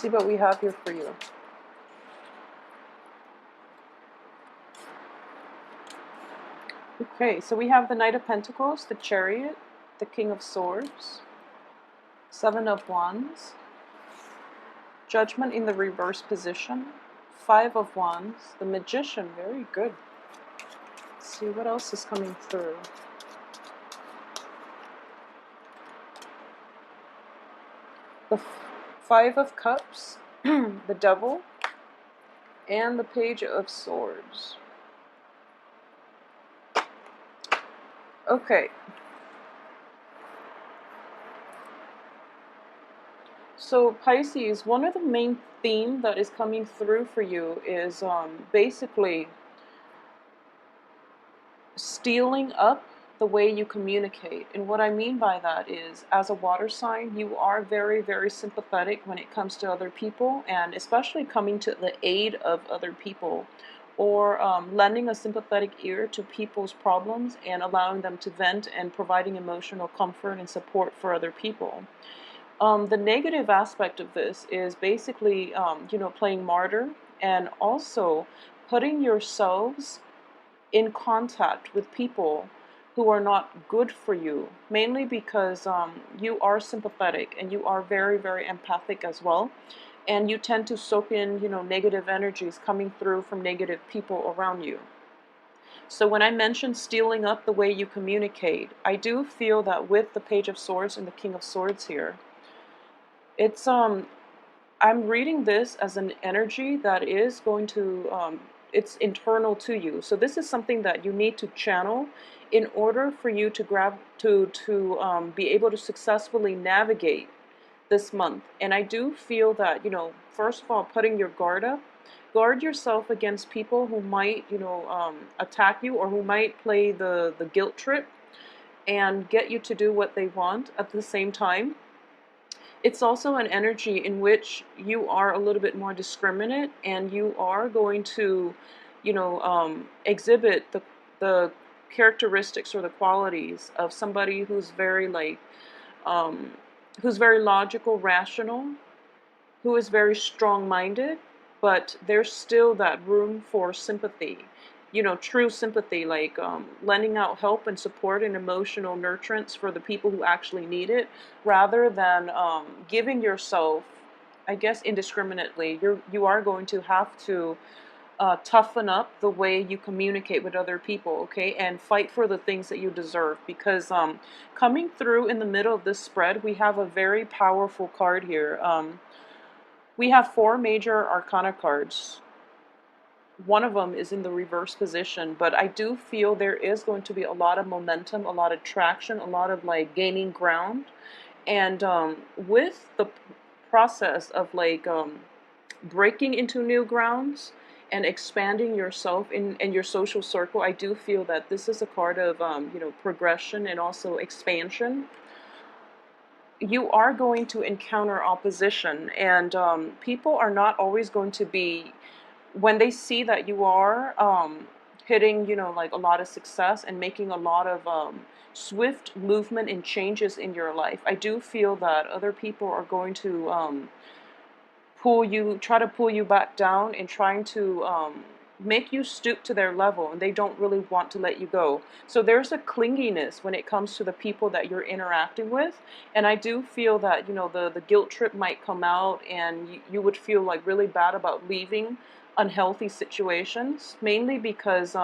See what we have here for you. Okay, so we have the Knight of Pentacles, the Chariot, the King of Swords, Seven of Wands, Judgment in the reverse position, Five of Wands, the Magician, very good. Let's see what else is coming through. The Five of Cups, the Devil, and the Page of Swords. Okay. So Pisces, one of the main themes that is coming through for you is basically stealing up the way you communicate. And what I mean by that is, as a water sign, you are very, very sympathetic when it comes to other people, and especially coming to the aid of other people, or lending a sympathetic ear to people's problems and allowing them to vent and providing emotional comfort and support for other people. The negative aspect of this is basically, playing martyr and also putting yourselves in contact with people who are not good for you, mainly because you are sympathetic and you are very, very empathic as well. And you tend to soak in, negative energies coming through from negative people around you. So when I mention stealing up the way you communicate, I do feel that with the Page of Swords and the King of Swords here, it's I'm reading this as an energy that is going to it's internal to you. So this is something that you need to channel in order for you to be able to successfully navigate this month. And I do feel that, first of all, putting your guard up, guard yourself against people who might, attack you, or who might play the guilt trip and get you to do what they want at the same time. It's also an energy in which you are a little bit more discriminate, and you are going to, exhibit the characteristics or the qualities of somebody who's very who's very logical, rational, who is very strong-minded, but there's still that room for sympathy. True sympathy, like lending out help and support and emotional nurturance for the people who actually need it, rather than giving yourself, I guess, indiscriminately. You are going to have to toughen up the way you communicate with other people, okay, and fight for the things that you deserve. Because coming through in the middle of this spread, we have a very powerful card here. We have 4 major arcana cards. One of them is in the reverse position, but I do feel there is going to be a lot of momentum, a lot of traction, a lot of gaining ground. And with the process of breaking into new grounds and expanding yourself in your social circle, I do feel that this is a card of progression and also expansion. You are going to encounter opposition, and people are not always going to be, when they see that you are hitting, a lot of success and making a lot of swift movement and changes in your life, I do feel that other people are going to try to pull you back down, and trying to make you stoop to their level, and they don't really want to let you go. So there's a clinginess when it comes to the people that you're interacting with, and I do feel that, the guilt trip might come out, and you would feel really bad about leaving unhealthy situations, mainly because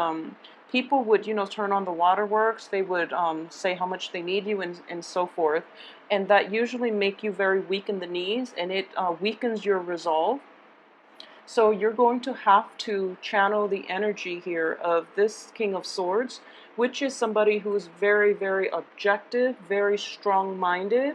people would, turn on the waterworks, they would say how much they need you, and so forth, and that usually make you very weak in the knees, and it weakens your resolve. So you're going to have to channel the energy here of this King of Swords, which is somebody who is very, very objective, very strong-minded.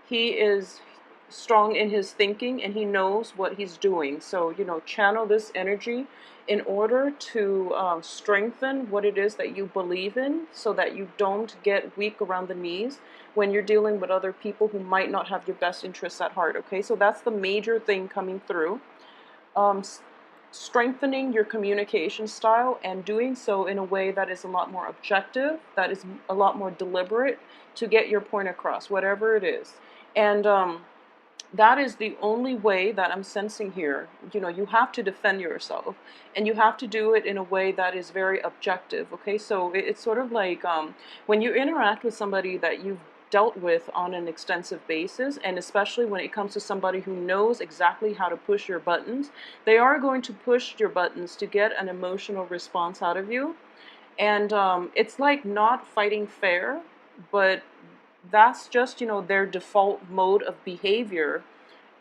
He is strong in his thinking, and he knows what he's doing. So, channel this energy in order to strengthen what it is that you believe in, so that you don't get weak around the knees when you're dealing with other people who might not have your best interests at heart, okay? So that's the major thing coming through. Strengthening your communication style, and doing so in a way that is a lot more objective, that is a lot more deliberate, to get your point across, whatever it is. And That is the only way that I'm sensing here. You have to defend yourself, and you have to do it in a way that is very objective. Okay, so it's sort of like when you interact with somebody that you've dealt with on an extensive basis, and especially when it comes to somebody who knows exactly how to push your buttons, they are going to push your buttons to get an emotional response out of you. And it's like not fighting fair, but that's just their default mode of behavior.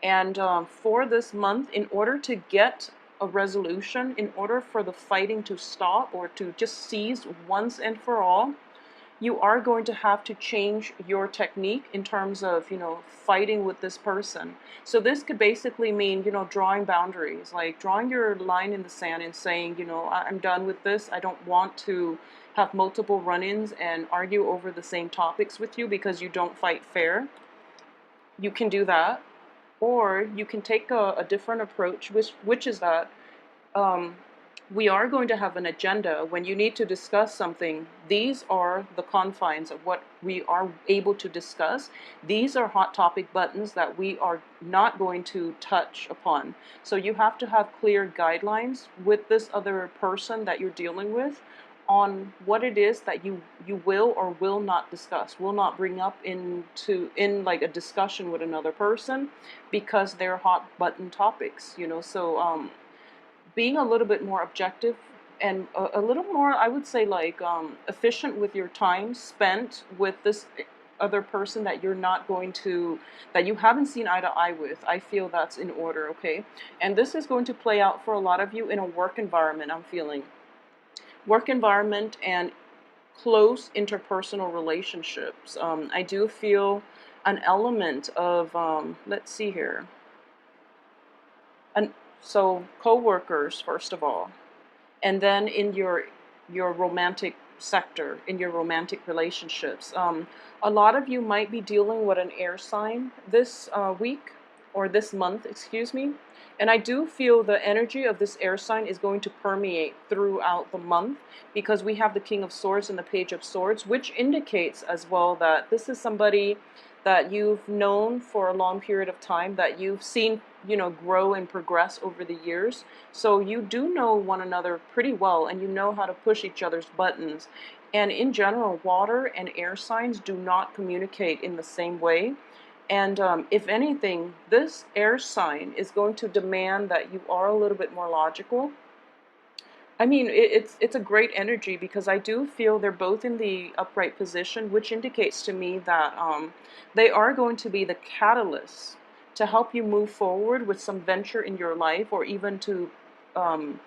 And for this month, in order to get a resolution, in order for the fighting to stop or to just cease once and for all, you are going to have to change your technique in terms of fighting with this person. So this could basically mean drawing boundaries, like drawing your line in the sand and saying, I'm done with this. I don't want to have multiple run-ins and argue over the same topics with you because you don't fight fair. You can do that, or you can take a different approach, which is that um, we are going to have an agenda. When you need to discuss something, these are the confines of what we are able to discuss. These are hot topic buttons that we are not going to touch upon. So you have to have clear guidelines with this other person that you're dealing with on what it is that you will or will not discuss, will not bring up in like a discussion with another person, because they're hot button topics. So being a little bit more objective and a little more, I would say, like efficient with your time spent with this other person that you're not going to, that you haven't seen eye to eye with. I feel that's in order. Okay, and this is going to play out for a lot of you in a work environment. I'm feeling work environment and close interpersonal relationships. I do feel an element of let's see here, and so co-workers first of all, and then in your romantic sector, in your romantic relationships. A lot of you might be dealing with an air sign this week, or this month, excuse me. And I do feel the energy of this air sign is going to permeate throughout the month, because we have the King of Swords and the Page of Swords, which indicates as well that this is somebody that you've known for a long period of time, that you've seen grow and progress over the years. So you do know one another pretty well, and you know how to push each other's buttons. And in general, water and air signs do not communicate in the same way. And if anything, this air sign is going to demand that you are a little bit more logical. I mean, it's a great energy, because I do feel they're both in the upright position, which indicates to me that they are going to be the catalyst to help you move forward with some venture in your life, or even to um,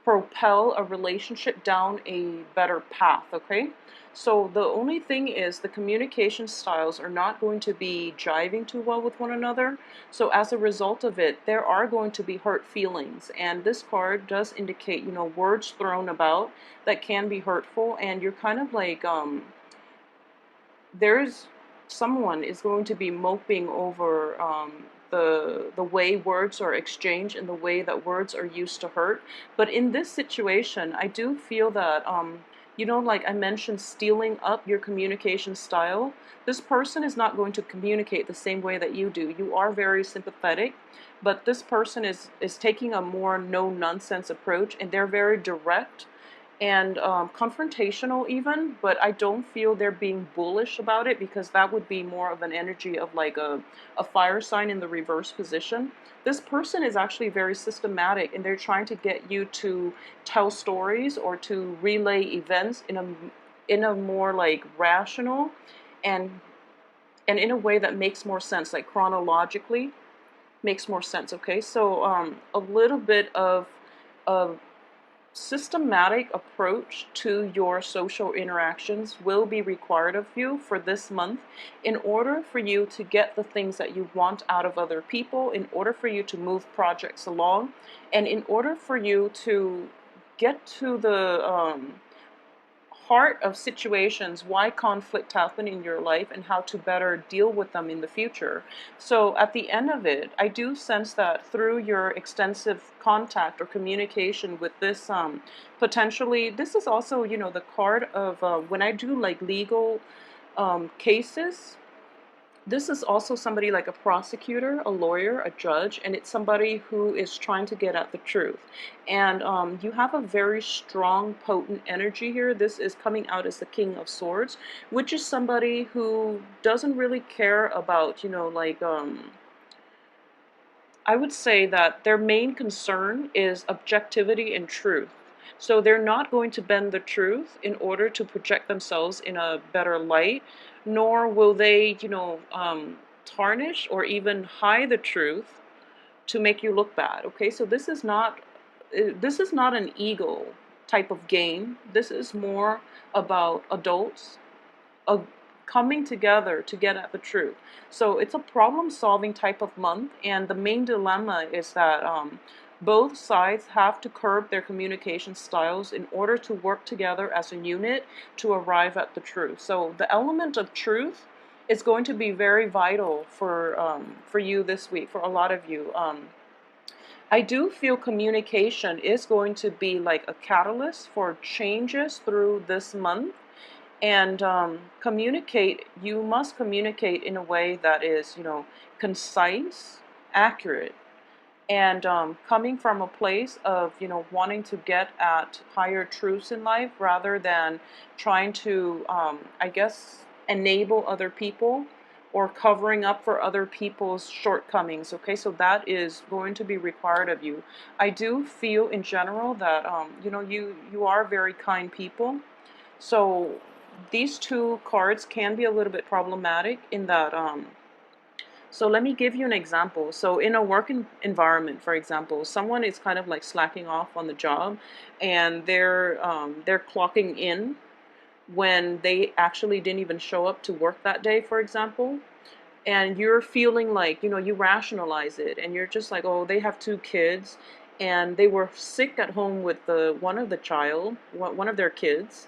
propel a relationship down a better path. Okay, so the only thing is the communication styles are not going to be jiving too well with one another. So as a result of it, there are going to be hurt feelings, and this card does indicate words thrown about that can be hurtful, and you're kind of like there's someone is going to be moping over the way words are exchanged and the way that words are used to hurt. But in this situation, I do feel that like I mentioned, stealing up your communication style. This person is not going to communicate the same way that you do. You are very sympathetic, but this person is taking a more no nonsense approach, and they're very direct and confrontational even, but I don't feel they're being bullish about it, because that would be more of an energy of like a fire sign in the reverse position. This person is actually very systematic, and they're trying to get you to tell stories or to relay events in a more like rational and in a way that makes more sense, like chronologically makes more sense. Okay, so a little bit of a systematic approach to your social interactions will be required of you for this month, in order for you to get the things that you want out of other people, in order for you to move projects along, and in order for you to get to the heart of situations, why conflict happen in your life, and how to better deal with them in the future. So at the end of it, I do sense that through your extensive contact or communication with this, potentially, this is also, the card of when I do like legal cases, This is also somebody like a prosecutor, a lawyer, a judge, and it's somebody who is trying to get at the truth. And you have a very strong, potent energy here. This is coming out as the King of Swords, which is somebody who doesn't really care about, like, I would say that their main concern is objectivity and truth. So they're not going to bend the truth in order to project themselves in a better light, nor will they, tarnish or even hide the truth to make you look bad. Okay, so this is not an ego type of game. This is more about adults of coming together to get at the truth. So it's a problem solving type of month, and the main dilemma is that both sides have to curb their communication styles in order to work together as a unit to arrive at the truth. So the element of truth is going to be very vital for you this week, for a lot of you. I do feel communication is going to be like a catalyst for changes through this month, and you must communicate in a way that is, concise, accurate, and coming from a place of, wanting to get at higher truths in life rather than trying to, I guess, enable other people or covering up for other people's shortcomings. Okay, so that is going to be required of you. I do feel in general that, you are very kind people. So these two cards can be a little bit problematic in that, so let me give you an example. So in a work environment, for example, someone is kind of like slacking off on the job, and they're clocking in when they actually didn't even show up to work that day, for example. And you're feeling like, you rationalize it, and you're just like, oh, they have two kids, and they were sick at home with one of their kids,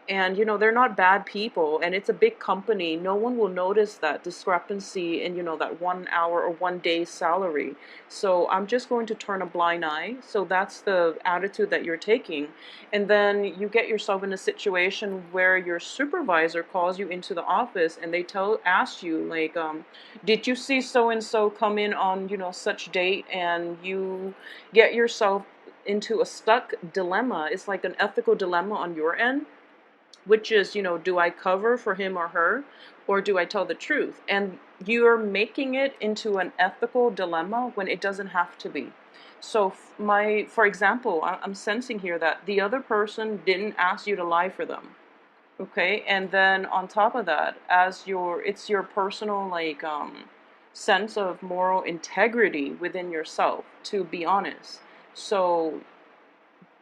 and they're not bad people, and it's a big company. No one will notice that discrepancy in, that 1 hour or 1 day's salary. So I'm just going to turn a blind eye. So that's the attitude that you're taking. And then you get yourself in a situation where your supervisor calls you into the office, and they ask you like, did you see so and so come in on, such date? And you get yourself into a stuck dilemma. It's like an ethical dilemma on your end, which is, do I cover for him or her, or do I tell the truth? And you're making it into an ethical dilemma when it doesn't have to be. So for example, I'm sensing here that the other person didn't ask you to lie for them. Okay, and then on top of that, it's your personal, like, sense of moral integrity within yourself to be honest. So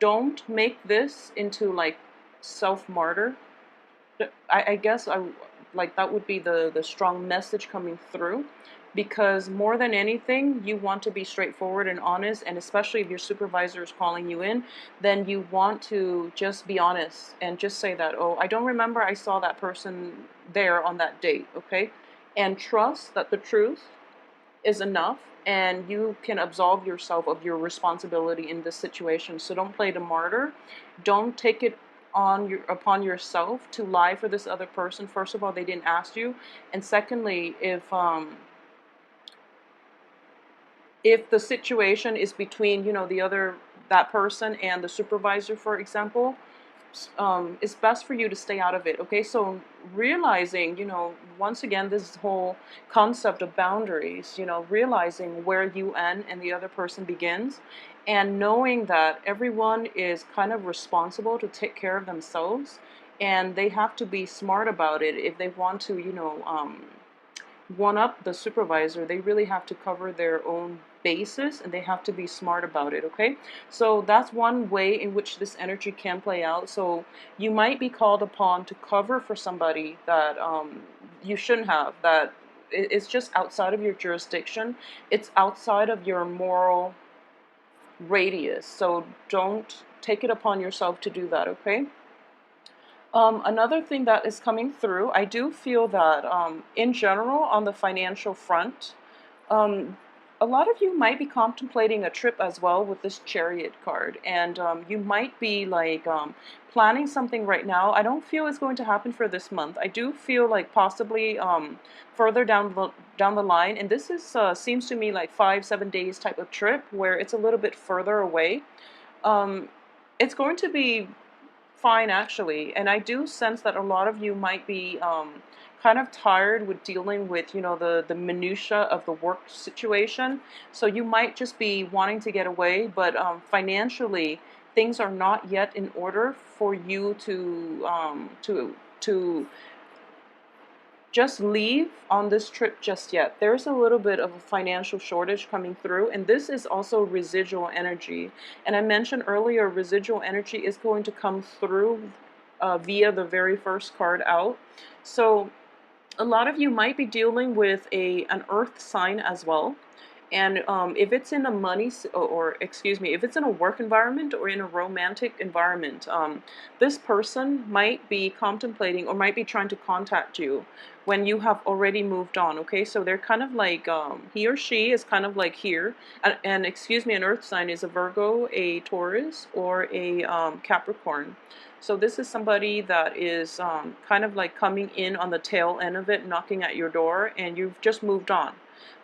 don't make this into like self-martyr. I guess I like that would be the strong message coming through, because more than anything, you want to be straightforward and honest, and especially if your supervisor is calling you in, then you want to just be honest and just say that, oh, I don't remember I saw that person there on that date, okay? And trust that the truth is enough, and you can absolve yourself of your responsibility in this situation. So don't play the martyr. Don't take it upon yourself to lie for this other person. First of all, they didn't ask you, and secondly, if the situation is between, that person and the supervisor, for example, it's best for you to stay out of it. Okay, so realizing, once again, this whole concept of boundaries, realizing where you end and the other person begins, and knowing that everyone is kind of responsible to take care of themselves, and they have to be smart about it if they want to, one up the supervisor. They really have to cover their own basis, and they have to be smart about it. Okay, so that's one way in which this energy can play out. So you might be called upon to cover for somebody that you shouldn't have, that it's just outside of your jurisdiction, it's outside of your moral radius. So don't take it upon yourself to do that. Okay. Another thing that is coming through, I do feel that in general on the financial front, um, a lot of you might be contemplating a trip as well with this Chariot card, and you might be like planning something right now. I don't feel it's going to happen for this month. I do feel like possibly further down the line, and this is seems to me like 5-7 days type of trip where it's a little bit further away. Um, it's going to be fine actually, and I do sense that a lot of you might be kind of tired with dealing with, you know, the minutia of the work situation. So you might just be wanting to get away, but financially things are not yet in order for you to just leave on this trip just yet. There's a little bit of a financial shortage coming through, and this is also residual energy. And I mentioned earlier, residual energy is going to come through via the very first card out. So a lot of you might be dealing with an earth sign as well. And if it's in a or excuse me, if it's in a work environment or in a romantic environment, this person might be contemplating or might be trying to contact you when you have already moved on. Okay, so they're kind of like he or she is kind of like here, and excuse me, an earth sign is a Virgo, a Taurus, or a Capricorn. So this is somebody that is kind of like coming in on the tail end of it, knocking at your door, and you've just moved on.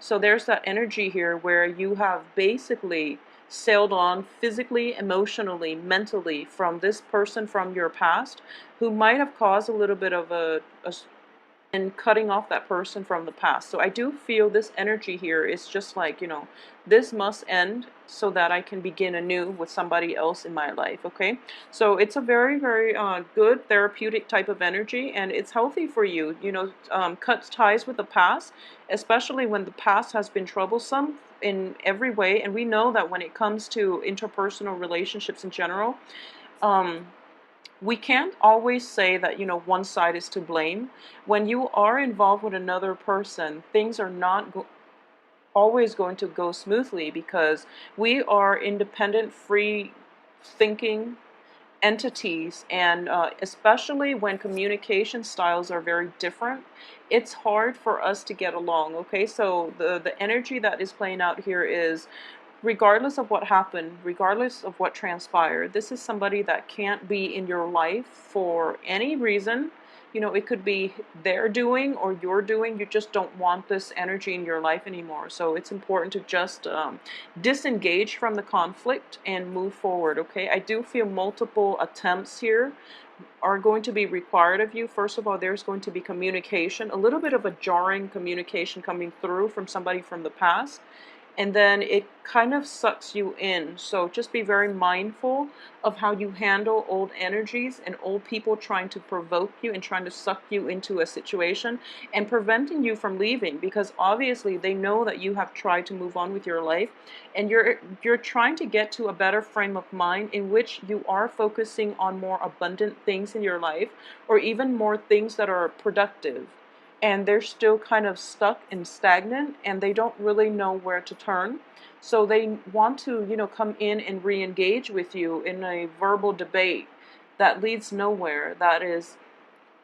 So there's that energy here where you have basically sailed on physically, emotionally, mentally from this person from your past who might have caused a little bit of and cutting off that person from the past. So I do feel this energy here is just like, you know, this must end so that I can begin anew with somebody else in my life, okay? So it's a very, very good therapeutic type of energy, and it's healthy for you, you know, cut ties with the past, especially when the past has been troublesome in every way. And we know that when it comes to interpersonal relationships in general, we can't always say that, you know, one side is to blame. When you are involved with another person, things are not always going to go smoothly because we are independent, free thinking entities, and especially when communication styles are very different, it's hard for us to get along. Okay, so the energy that is playing out here is, regardless of what happened, regardless of what transpired, this is somebody that can't be in your life for any reason. You know, it could be their doing or your doing. You just don't want this energy in your life anymore. So it's important to just disengage from the conflict and move forward, okay? I do feel multiple attempts here are going to be required of you. First of all, there's going to be communication, a little bit of a jarring communication coming through from somebody from the past, and then it kind of sucks you in. So just be very mindful of how you handle old energies and old people trying to provoke you and trying to suck you into a situation and preventing you from leaving, because obviously they know that you have tried to move on with your life, and you're trying to get to a better frame of mind in which you are focusing on more abundant things in your life, or even more things that are productive, and they're still kind of stuck and stagnant, and they don't really know where to turn. So they want to, you know, come in and re-engage with you in a verbal debate that leads nowhere, that is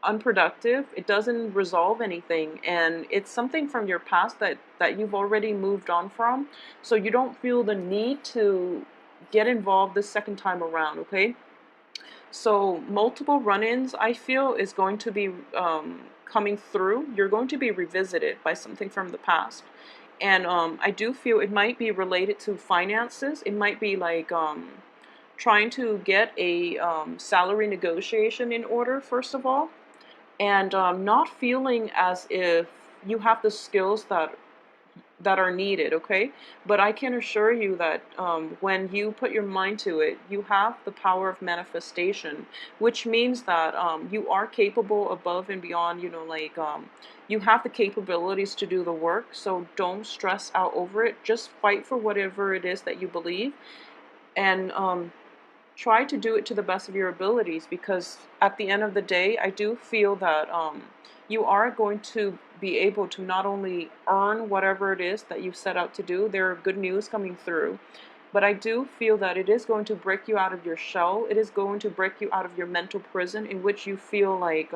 unproductive. It doesn't resolve anything, and it's something from your past that you've already moved on from. So you don't feel the need to get involved the second time around, okay? So multiple run-ins, I feel, is going to be coming through. You're going to be revisited by something from the past. And I do feel it might be related to finances. It might be like trying to get a salary negotiation in order, first of all, and not feeling as if you have the skills that are needed, okay? But I can assure you that when you put your mind to it, you have the power of manifestation, which means that you are capable above and beyond, you know, like you have the capabilities to do the work. So don't stress out over it. Just fight for whatever it is that you believe, and try to do it to the best of your abilities, because at the end of the day, I do feel that you are going to be able to not only earn whatever it is that you set out to do. There are good news coming through, but I do feel that it is going to break you out of your shell. It is going to break you out of your mental prison in which you feel like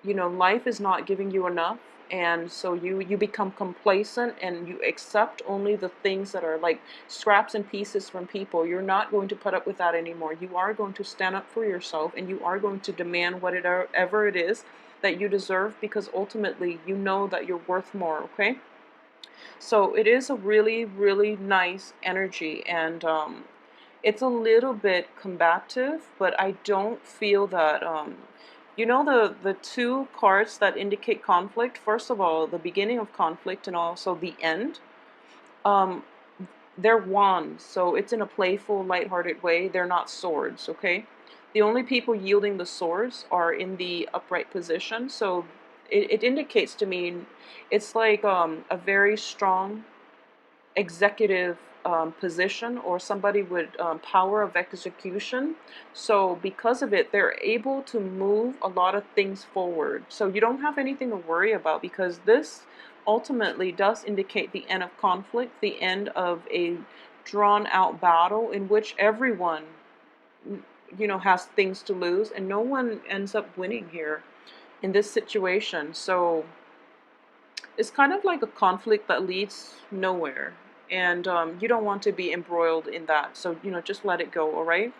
you know, life is not giving you enough, and so you become complacent and you accept only the things that are like scraps and pieces from people. You're not going to put up with that anymore. You are going to stand up for yourself, and you are going to demand whatever it is that you deserve, because ultimately you know that you're worth more. Okay, so it is a really, really nice energy, and it's a little bit combative, but I don't feel that, you know, the two cards that indicate conflict, first of all, the beginning of conflict and also the end, um, they're wands, so it's in a playful, lighthearted way. They're not swords, okay? The only people yielding the swords are in the upright position, so it indicates to me it's like a very strong executive position, or somebody with power of execution. So because of it, they're able to move a lot of things forward. So you don't have anything to worry about, because this ultimately does indicate the end of conflict, the end of a drawn out battle in which everyone, you know, has things to lose, and no one ends up winning here in this situation. So it's kind of like a conflict that leads nowhere, and you don't want to be embroiled in that. So, you know, just let it go, all right?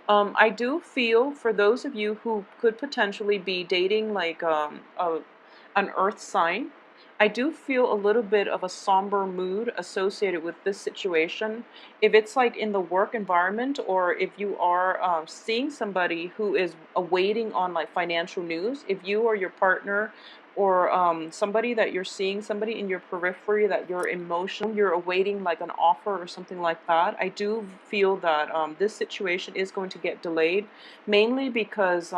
I do feel for those of you who could potentially be dating like an earth sign, I do feel a little bit of a somber mood associated with this situation. If it's like in the work environment, or if you are seeing somebody who is awaiting on like financial news, if you or your partner, or somebody that you're seeing, somebody in your periphery that you're emotional, you're awaiting like an offer or something like that, I do feel that this situation is going to get delayed, mainly because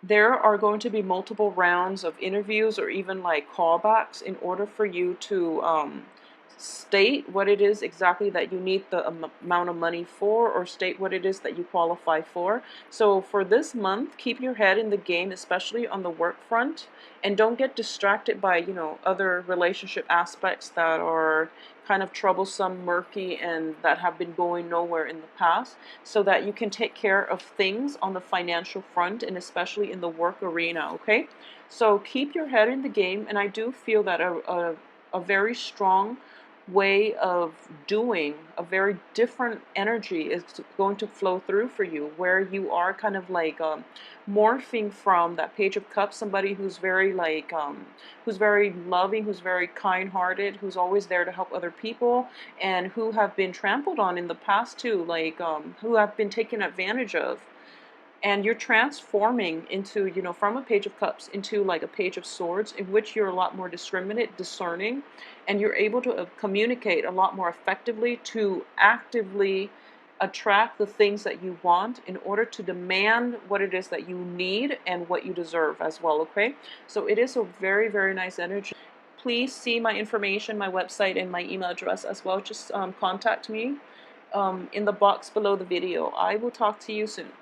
there are going to be multiple rounds of interviews or even like callbacks in order for you to state what it is exactly that you need the amount of money for, or state what it is that you qualify for. So for this month, keep your head in the game, especially on the work front, and don't get distracted by, you know, other relationship aspects that are kind of troublesome, murky, and that have been going nowhere in the past, so that you can take care of things on the financial front, and especially in the work arena. Okay, so keep your head in the game, and I do feel that a very strong way of doing, a very different energy is going to flow through for you, where you are kind of like morphing from that Page of Cups, somebody who's very like who's very loving, who's very kind-hearted, who's always there to help other people, and who have been trampled on in the past too, like who have been taken advantage of. And you're transforming into, you know, from a Page of Cups into like a Page of Swords, in which you're a lot more discriminate, discerning, and you're able to communicate a lot more effectively to actively attract the things that you want in order to demand what it is that you need and what you deserve as well. Okay, so it is a very, very nice energy. Please see my information, my website, and my email address as well. Just contact me in the box below the video. I will talk to you soon.